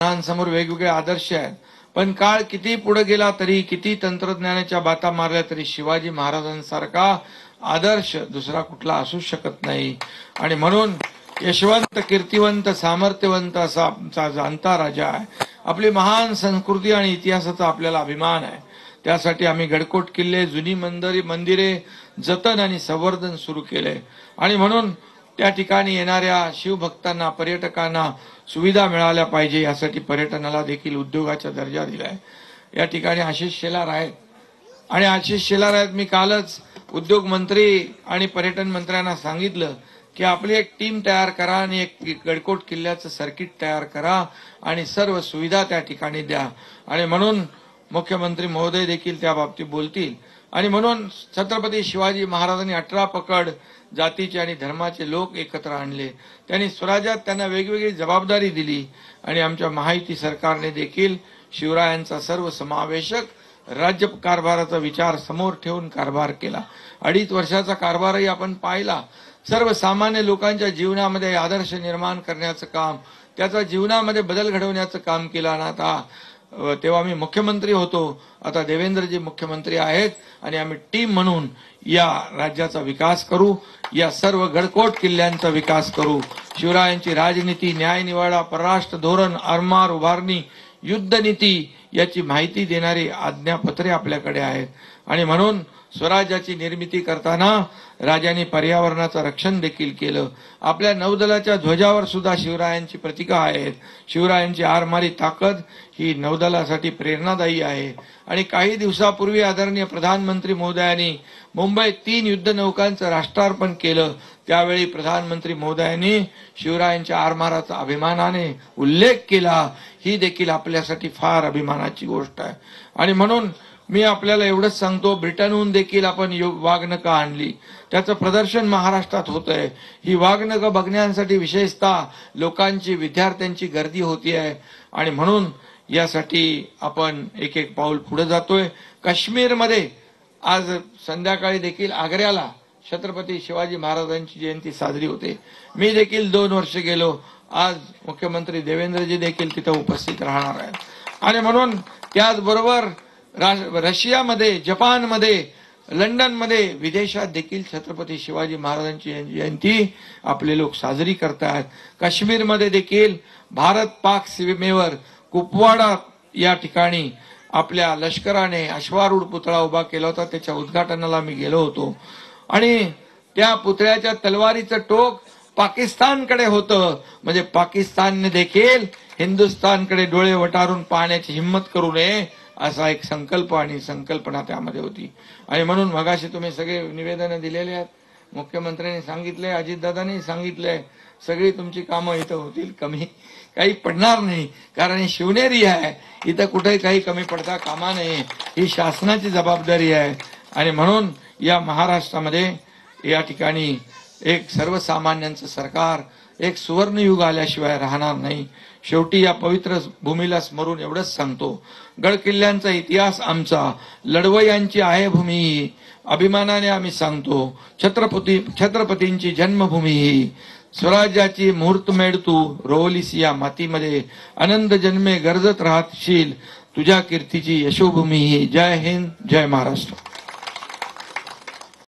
समोर वेगवेगळे आदर्श आहेत, पण काळ किती पुढे गेला तरी, किती तंत्रज्ञानाच्या बाता मारल्या तरी शिवाजी महाराजांसारखा आदर्श दुसरा कुठला असू शकत नाही। आणि म्हणून यशवंत, कीर्तिवंत, सामर्थ्यवंत असा आमचा जाणता राजा आहे। आपली महान संस्कृती आणि इतिहासाचा आपल्याला अभिमान आहे। त्यासाठी आम्ही गडकोट किल्ले, जुनी मंदिरे जतन आणि संवर्धन सुरू केले। आणि म्हणून त्या ठिकाणी येणाऱ्या शिवभक्तांना, पर्यटकांना सुविधा मिळाल्या पाहिजे यासाठी पर्यटनाला देखील उद्योगाचा दर्जा दिलाय। या ठिकाणी आशिष शेलार आहेत आणि आशिष शेलार आहेत। मी कालच उद्योग मंत्री आणि पर्यटन मंत्र्यांना सांगितलं की आपली एक टीम तयार करा आणि एक गडकोट किल्ल्याचं सर्किट तयार करा आणि सर्व सुविधा त्या ठिकाणी द्या। आणि म्हणून मुख्यमंत्री महोदय देखील त्या बाबतीत बोलतील। आणि म्हणून छत्रपती शिवाजी महाराजांनी 18 पकड जातीचे आणि धर्माचे लोक एकत्र आणले। त्यांनी स्वराज्यात त्यांना वेगवेगळी जबाबदारी दिली आणि आमच्या महायुती सरकारने देखील शिवरायांचा सर्व समावेशक राज्य कारभाराचा विचार समोर ठेवून कारभार केला। 2.5 वर्षाचा कारभारही आपण पाहिला। सर्वसामान्य लोकांच्या जीवनामध्ये आदर्श निर्माण करण्याचं काम, त्याचा जीवनामध्ये बदल घडवण्याचं काम केलं। आणि आता तेव्हा मी मुख्यमंत्री होतो, आता देवेंद्रजी मुख्यमंत्री आहेत आणि आम्ही टीम म्हणून या राज्याचा विकास करू, या सर्व गडकोट किल्ल्यांचा विकास करू। शिवरायांची राजनीती, न्यायनिवाडा, परराष्ट्र धोरण, आरमार उभारणी, युद्ध नीती याची माहिती देणारी आज्ञापत्रे आपल्याकडे आहेत। आणि म्हणून स्वराज्याची निर्मिती करताना राजांनी पर्यावरणाचं रक्षण देखील केलं। आपल्या नौदलाच्या ध्वजावर सुद्धा शिवरायांची प्रतीकं आहेत। शिवरायांची आरमारी ताकद ही नौदलासाठी प्रेरणादायी आहे। आणि काही दिवसापूर्वी आदरणीय प्रधानमंत्री महोदयांनी मुंबईत 3 युद्धनौकांचं राष्ट्रार्पण केलं। त्यावेळी प्रधानमंत्री महोदयांनी शिवरायांच्या आरमाराचा अभिमानाने उल्लेख केला। ही देखील आपल्यासाठी फार अभिमानाची गोष्ट आहे। आणि म्हणून मी आपल्याला एवढंच सांगतो, ब्रिटनहून देखील आपण वाघनखं आणली, त्याचं प्रदर्शन महाराष्ट्रात होतंय। ही वाघनखं बघण्यासाठी विशेषतः लोकांची, विद्यार्थ्यांची गर्दी होती आहे। आणि म्हणून यासाठी आपण एक एक पाऊल पुढे जातोय। काश्मीरमध्ये आज संध्याकाळी देखील आग्र्याला छत्रपती शिवाजी महाराजांची जयंती साजरी होते। मी देखील 2 वर्ष गेलो। आज मुख्यमंत्री देवेंद्रजी देखील तिथे उपस्थित राहणार आहेत। आणि म्हणून त्याचबरोबर रशियामध्ये, जपानमध्ये, लंडनमध्ये, विदेशात देखील छत्रपती शिवाजी महाराजांची जयंती आपले लोक साजरी करतात। काश्मीरमध्ये देखील भारत पाक सीमेवर कुपवाडा या ठिकाणी आपल्या लष्कराने अश्वारूढ पुतळा उभा केला होता। त्याच्या उद्घाटनाला मी गेलो होतो आणि त्या पुतळ्याच्या तलवारीचं टोक पाकिस्तानकडे होतं। म्हणजे पाकिस्तानने देखील हिंदुस्थानकडे डोळे वटारून पाहण्याची हिंमत करू नये असा एक संकल्प आणि संकल्पना त्यामध्ये होती। आणि म्हणून मगाशी तुम्ही सगळे निवेदनं दिलेले आहेत, मुख्यमंत्र्यांनी सांगितले, अजितदादांनी सांगितले, सगळी तुमची कामं इथं होतील, कमी काही पडणार नाही। कारण ही शिवनेरी आहे, इथं कुठेही काही कमी पडता कामा नये, ही शासनाची जबाबदारी आहे। आणि म्हणून या महाराष्ट्रामध्ये या ठिकाणी एक सर्वसामान्यांचं सरकार, एक सुवर्णयुग आल्याशिवाय राहणार नाही। शेवटी या पवित्र भूमीला स्मरून एवढंच सांगतो, गड किल्ल्यांचा इतिहास आमचा, लढवयांची आहे भूमी ही, अभिमानाने आम्ही सांगतो, छत्रपतींची जन्मभूमी ही, स्वराज्याची मुहूर्तमेढ तू रोवलीस या मातीमध्ये, आनंद जन्मे गरजत राहशील, तुझ्या कीर्तीची यशोभूमी ही। जय हिंद, जय महाराष्ट्र।